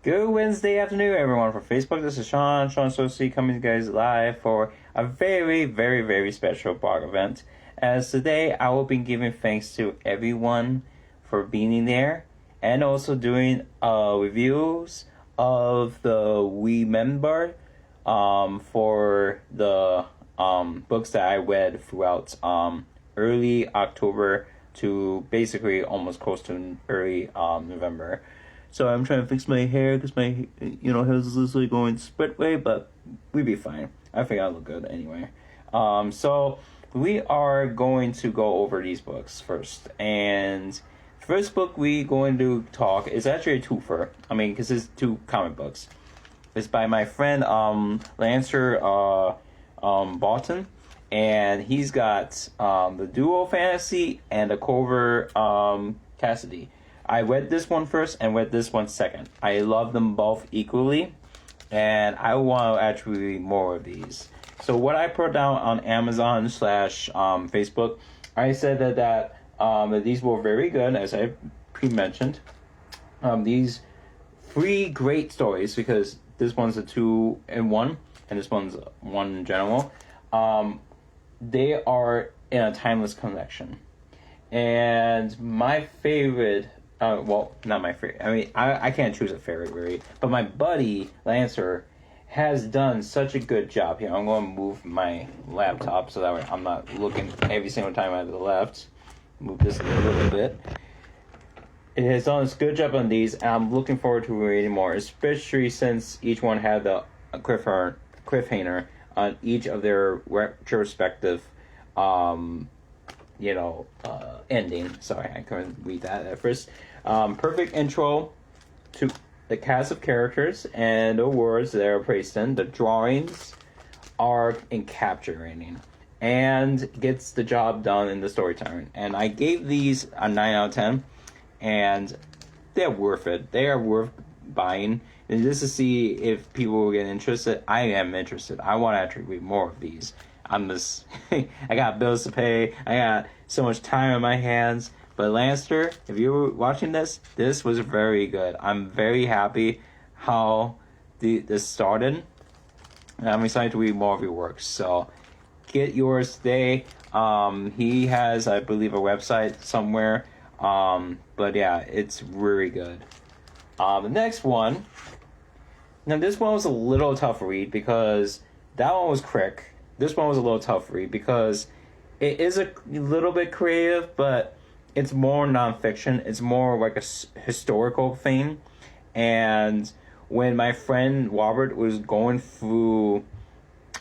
Good Wednesday afternoon, everyone. From Facebook, this is Seantastical coming to you guys live for a very, very, very special blog event. As today, I will be giving thanks to everyone for being there and also doing reviews of the READEMBER for the books that I read throughout early October to basically almost close to early November. So I'm trying to fix my hair because my hair is literally going split way, but we'd be fine. I think I look good anyway. So we are going to go over these books first. And first book we going to talk is actually a twofer. I mean, because it's two comic books. It's by my friend Lancer Bolton. And he's got the Duo Fantasy and the Clover Cassidy. I read this one first and read this one second. I love them both equally, and I want to actually read more of these. So what I put down on Amazon / Facebook, I said that these were very good, as I pre-mentioned. These 3 great stories, because this one's a 2-in-1, and this one's 1 in general. They are in a timeless connection. And my favorite... well, not my favorite. I mean, I can't choose a favorite, really. But my buddy, Lancer, has done such a good job here. I'm going to move my laptop so that way I'm not looking every single time out to the left. Move this a little bit. It has done a good job on these, and I'm looking forward to reading more, especially since each one had the cliffhanger on each of their retrospective ending. Sorry, I couldn't read that at first. Perfect intro to the cast of characters and the words that are placed in. The drawings are encapsulating and gets the job done in the storytelling. And I gave these a 9 out of 10, and they're worth it. They are worth buying. And just to see if people will get interested, I am interested. I want to actually read more of these. I'm just, I got bills to pay. I got so much time on my hands. But Lancer, if you were watching this was very good. I'm very happy how this started. And I'm excited to read more of your works. So get yours today. He has, I believe, a website somewhere. But yeah, it's really good. The next one. Now this one was a little tough to read because that one was quick. This one was a little tough to read because it is a little bit creative, but it's more nonfiction. It's more like a historical thing. And when my friend Robert was going through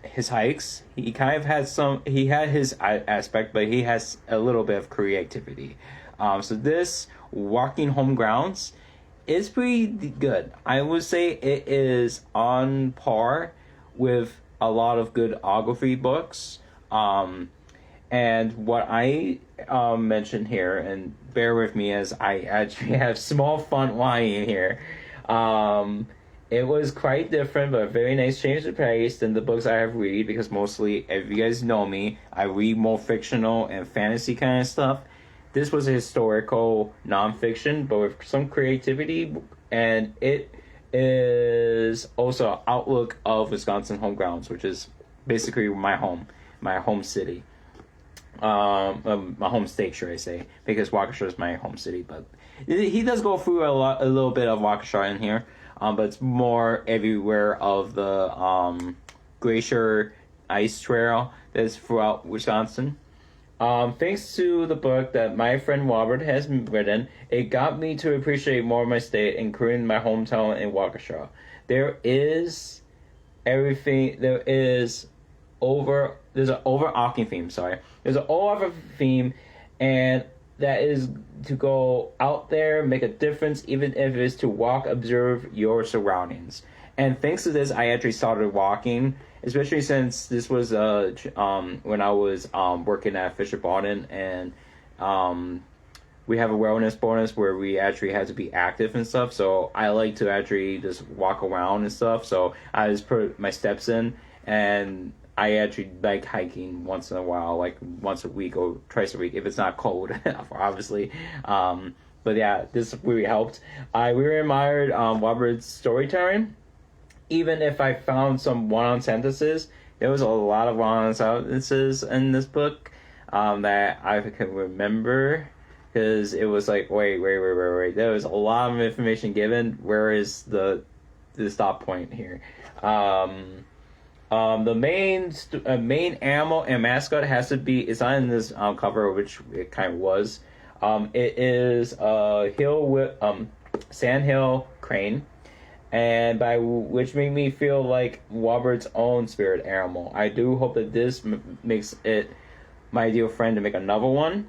his hikes, he kind of had he had his aspect, but he has a little bit of creativity. So this Walking Home Grounds is pretty good. I would say it is on par with a lot of good biography books. And what I mentioned here, and bear with me as I actually have small font lying here, it was quite different, but a very nice change of pace than the books I have read, because mostly, if you guys know me, I read more fictional and fantasy kind of stuff. This was a historical nonfiction, but with some creativity, and it is also an outlook of Wisconsin home grounds, which is basically my home city. My home state, should I say, because Waukesha is my home city, but he does go through a little bit of Waukesha in here, but it's more everywhere of the glacier ice trail that's throughout Wisconsin. Thanks to the book that my friend Robert has written, it got me to appreciate more of my state, including my hometown in Waukesha. There's an overarching theme, There's an overarching theme, and that is to go out there, make a difference, even if it's to walk, observe your surroundings. And thanks to this, I actually started walking, especially since this was when I was working at Fisher Barton, and we have a wellness bonus where we actually had to be active and stuff. So I like to actually just walk around and stuff. So I just put my steps in, and I actually like hiking once in a while, like once a week or twice a week if it's not cold, obviously. but yeah, this really helped. I really admired Robert's storytelling. Even if I found some one-on sentences, there was a lot of one-on sentences in this book that I can remember, because it was like, wait. There was a lot of information given. Where is the stop point here? The main animal and mascot has to be. It's not in this cover, which it kind of was. It is sandhill crane, and by which made me feel like Robert's own spirit animal. I do hope that this makes it my ideal friend to make another one.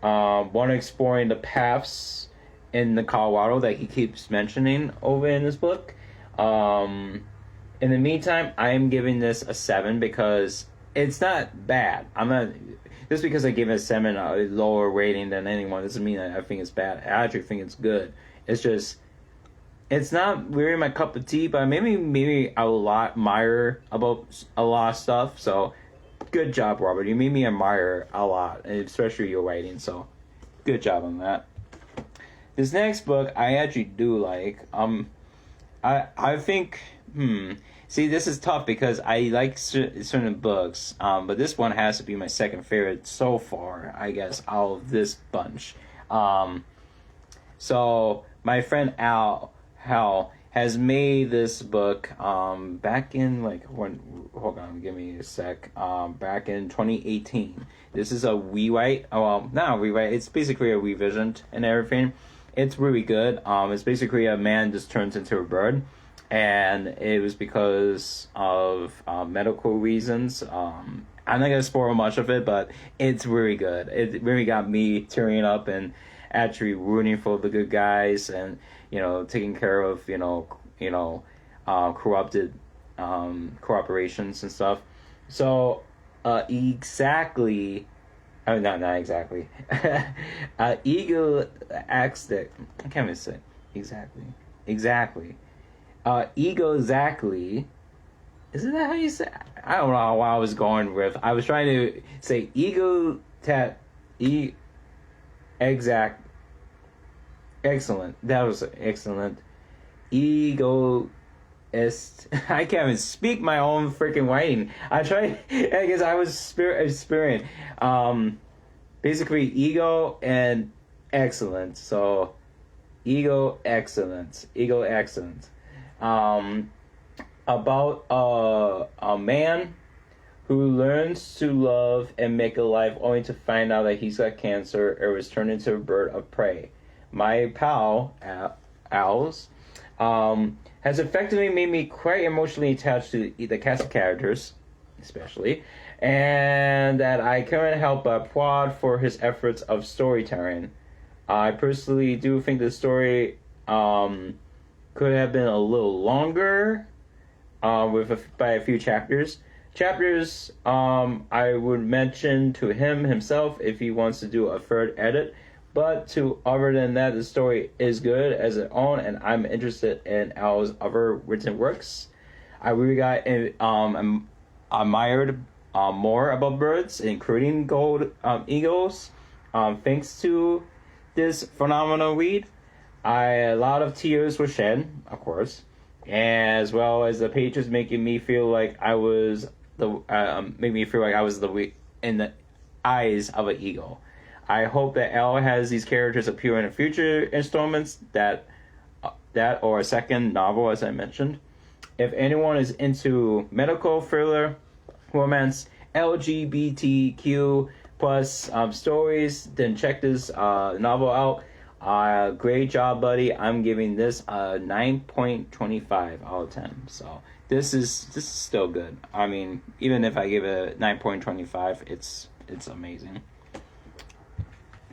One exploring the paths in the Colorado that he keeps mentioning over in this book. In the meantime, I am giving this a 7 because it's not bad. I'm not just because I give it a 7, a lower rating than anyone, doesn't mean that I think it's bad. I actually think it's good. It's just, it's not really my cup of tea, but maybe I will admire about a lot of stuff. So, good job, Robert. You made me admire a lot, especially your writing. So, good job on that. This next book I actually do like. I think. See, this is tough because I like certain books, but this one has to be my second favorite so far, I guess, out of this bunch. So my friend Hal has made this book back in hold on, give me a sec. Back in 2018. This is a rewrite. Well, not a rewrite. It's basically a revision and everything. It's really good. It's basically a man just turns into a bird. And it was because of medical reasons. I'm not going to spoil much of it, but it's really good. It really got me tearing up and actually rooting for the good guys and, taking care of, corrupted corporations and stuff. So, not exactly. Eagle Axtic. I can't even say exactly. Exactly. Isn't that how you say? I don't know what I was going with. I was trying to say exact. Excellent. That was excellent. I can't even speak my own freaking writing. I tried. I guess I was experienced. Basically, ego and excellence. So, ego excellence. About a man who learns to love and make a life only to find out that he's got cancer or is turned into a bird of prey. My pal, Owls, has effectively made me quite emotionally attached to the cast of characters, especially, and that I couldn't help but applaud for his efforts of storytelling. I personally do think the story could have been a little longer, by a few chapters. I would mention to himself if he wants to do a third edit. But other than that, the story is good as its own, and I'm interested in Al's other written works. I really got admired more about birds, including gold eagles. Thanks to this phenomenal read. A lot of tears were shed, of course, as well as the pages making me feel like I was in the eyes of an eagle. I hope that L has these characters appear in future installments, that or a second novel, as I mentioned. If anyone is into medical thriller, romance, LGBTQ plus stories, then check this novel out. Great job, buddy. I'm giving this a 9.25 out of 10. So this is still good. I mean, even if I give it a 9.25, it's amazing.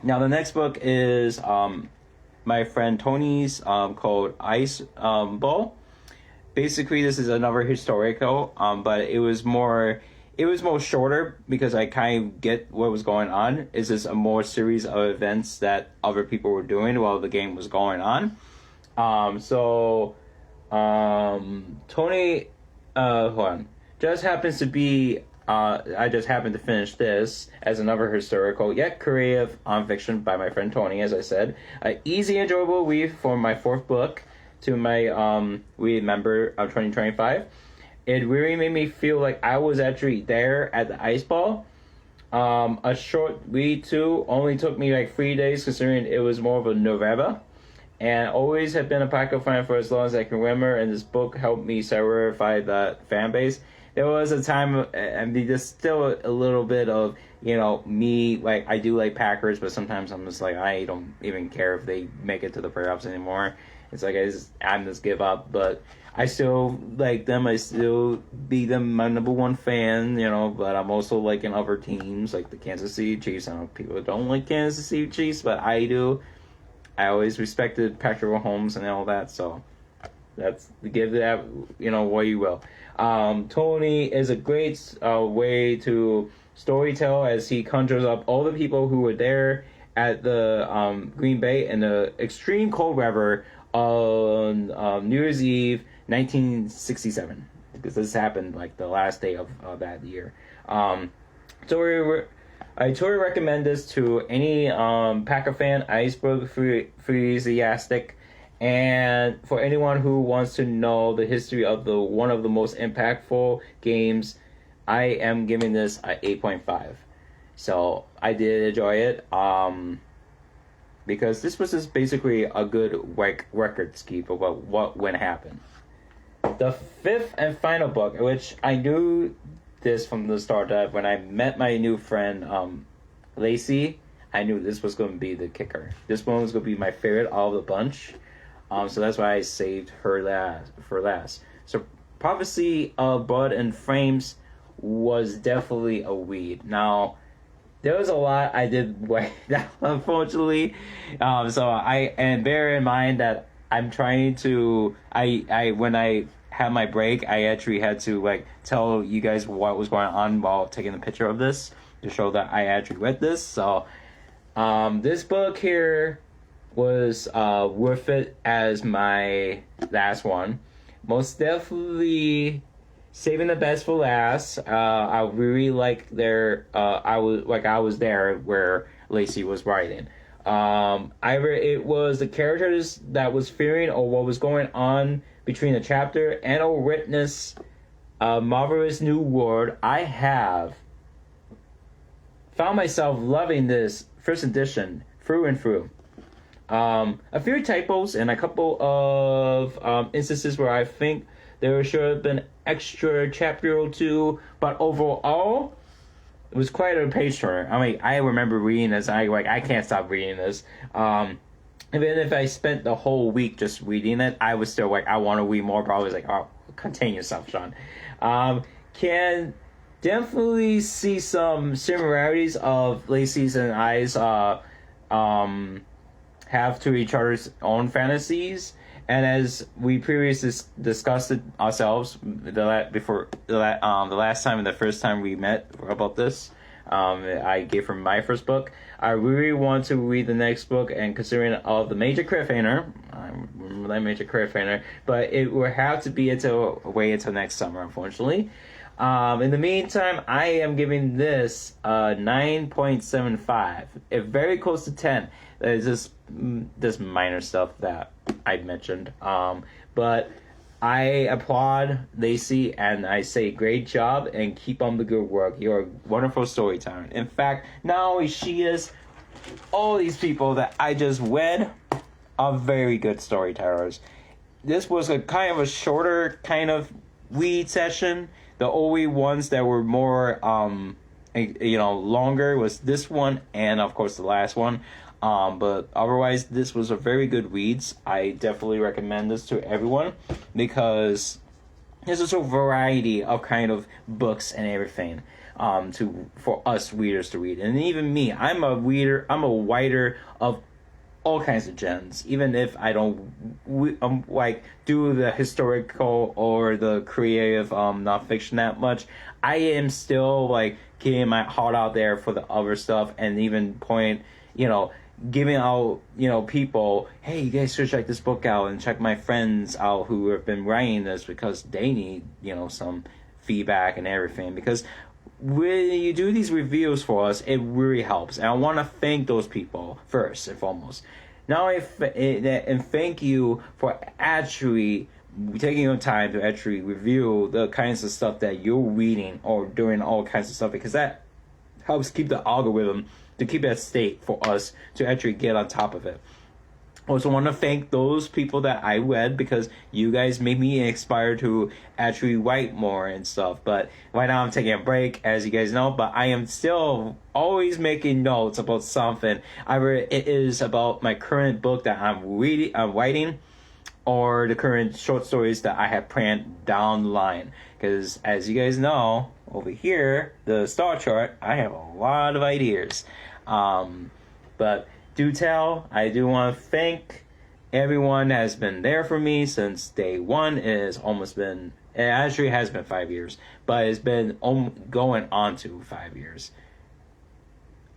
Now the next book is my friend Tony's called Ice Ball. Basically, this is another historical, but it was more shorter because I kind of get what was going on. It's just a more series of events that other people were doing while the game was going on. Tony, hold on, just happens to be I just happened to finish this as another historical yet creative fiction by my friend Tony, as I said. Easy, enjoyable read for my fourth book to my READEMBER of 2025. It really made me feel like I was actually there at the ice ball. A short read too, only took me like 3 days considering it was more of a novella. And always have been a Paco fan for as long as I can remember, and this book helped me solidify that fan base. There was a time, I mean, there's still a little bit of, me, like, I do like Packers, but sometimes I'm just like, I don't even care if they make it to the playoffs anymore. It's like, I'm just give up, but I still like them. I still be them my number one fan, but I'm also liking other teams, like the Kansas City Chiefs. I know people don't like Kansas City Chiefs, but I do. I always respected Patrick Mahomes and all that, so that's give that what you will. Tony is a great way to storytell as he conjures up all the people who were there at the Green Bay in the extreme cold weather on New Year's Eve, 1967, because this happened like the last day of that year. I totally recommend this to any Packer fan, iceberg enthusiastic, and for anyone who wants to know the history of one of the most impactful games. I am giving this a 8.5. So I did enjoy it because this was just basically a good record keep about what when happened. The fifth and final book, which I knew this from the start, that when I met my new friend Lacey, I knew this was going to be the kicker. This one was going to be my favorite out of the bunch, so that's why I saved her for last. So Prophecy of Blood and Frames was definitely a read. Now there was a lot I did wait down, unfortunately, and bear in mind that I'm trying to when I had my break, I actually had to tell you guys what was going on while taking a picture of this to show that I actually read this. So this book here was worth it as my last one. Most definitely saving the best for last. I really like I was there where Lacey was writing. Either it was the characters that was fearing or what was going on between the chapter and or witness a marvelous new world. I have found myself loving this first edition through and through. A few typos and a couple of instances where I think there should have been extra chapter or two, but overall it was quite a page turner. I mean, I remember reading this. I can't stop reading this. Even if I spent the whole week just reading it, I was still I want to read more. But I was oh, contain yourself, Sean. Can definitely see some similarities of Lacey's and I's have to each other's own fantasies. And as we previously discussed it ourselves the last time and the first time we met about this, I gave her my first book. I really want to read the next book, and considering all the major cliffhanger, I remember that major cliffhanger, but it will have to be until next summer, unfortunately. In the meantime, I am giving this 9.75. It's very close to 10. It's just this minor stuff that I mentioned. But I applaud Lacey and I say great job and keep on the good work. You're a wonderful storyteller. In fact, not only she is, all these people that I just read are very good storytellers. This was a kind of a shorter kind of read session. The only ones that were more, longer was this one and, of course, the last one. But otherwise, this was a very good reads. I definitely recommend this to everyone because there's just a variety of kind of books and everything for us readers to read. And even me, I'm a writer of all kinds of gems, even if I don't do the historical or the creative nonfiction that much. I am still getting my heart out there for the other stuff, and even giving out people, hey, you guys should check this book out and check my friends out who have been writing this because they need some feedback and everything, because when you do these reviews for us, it really helps. And I want to thank those people first and foremost. And thank you for actually taking your time to actually review the kinds of stuff that you're reading or doing all kinds of stuff, because that helps keep the algorithm to keep at state for us to actually get on top of it. Also want to thank those people that I read, because you guys made me inspired to actually write more and stuff. But right now I'm taking a break, as you guys know, but I am still always making notes about something. Either it is about my current book that I'm writing, or the current short stories that I have planned down the line. Because as you guys know, over here, the star chart, I have a lot of ideas. But I do want to thank everyone that has been there for me since day one. It actually has been 5 years, but it's been going on to 5 years.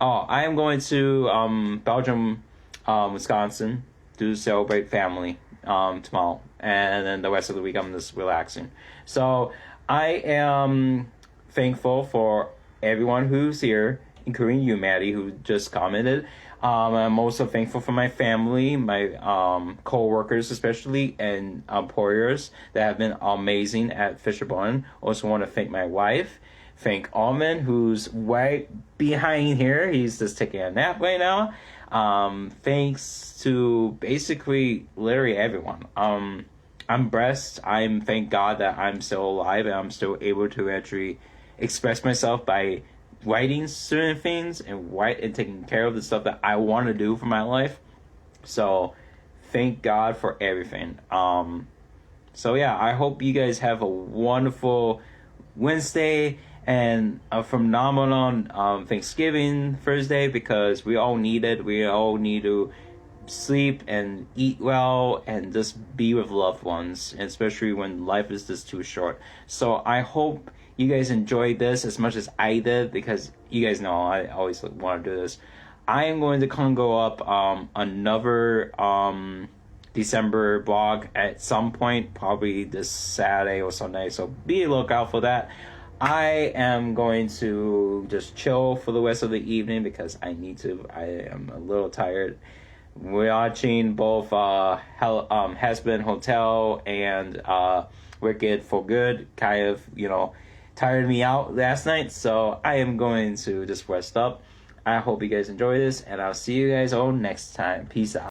I am going to Belgium, Wisconsin to celebrate family tomorrow, and then the rest of the week I'm just relaxing. So I am thankful for everyone who's here, including you, Maddie, who just commented. I'm also thankful for my family, my co-workers especially, and employers that have been amazing at Fisher-Bowen. Also want to thank my wife. Thank Almond, who's right behind here. He's just taking a nap right now. Thanks to basically literally everyone. I'm blessed. Thank God that I'm still alive and I'm still able to actually express myself by writing certain things and taking care of the stuff that I want to do for my life. So thank God for everything. So yeah, I hope you guys have a wonderful Wednesday and a phenomenal Thanksgiving Thursday, because we all need it. We all need to sleep and eat well and just be with loved ones, especially when life is just too short. So I hope you guys enjoyed this as much as I did, because you guys know I always want to do this. I am going to go up another December blog at some point, probably this Saturday or Sunday, so be a lookout for that. I am going to just chill for the rest of the evening because I need to. I am a little tired. We're watching both Has-Been Hotel and Wicked for Good. Kind of, tired me out last night, so I am going to just rest up. I hope you guys enjoy this, and I'll see you guys all next time. Peace out.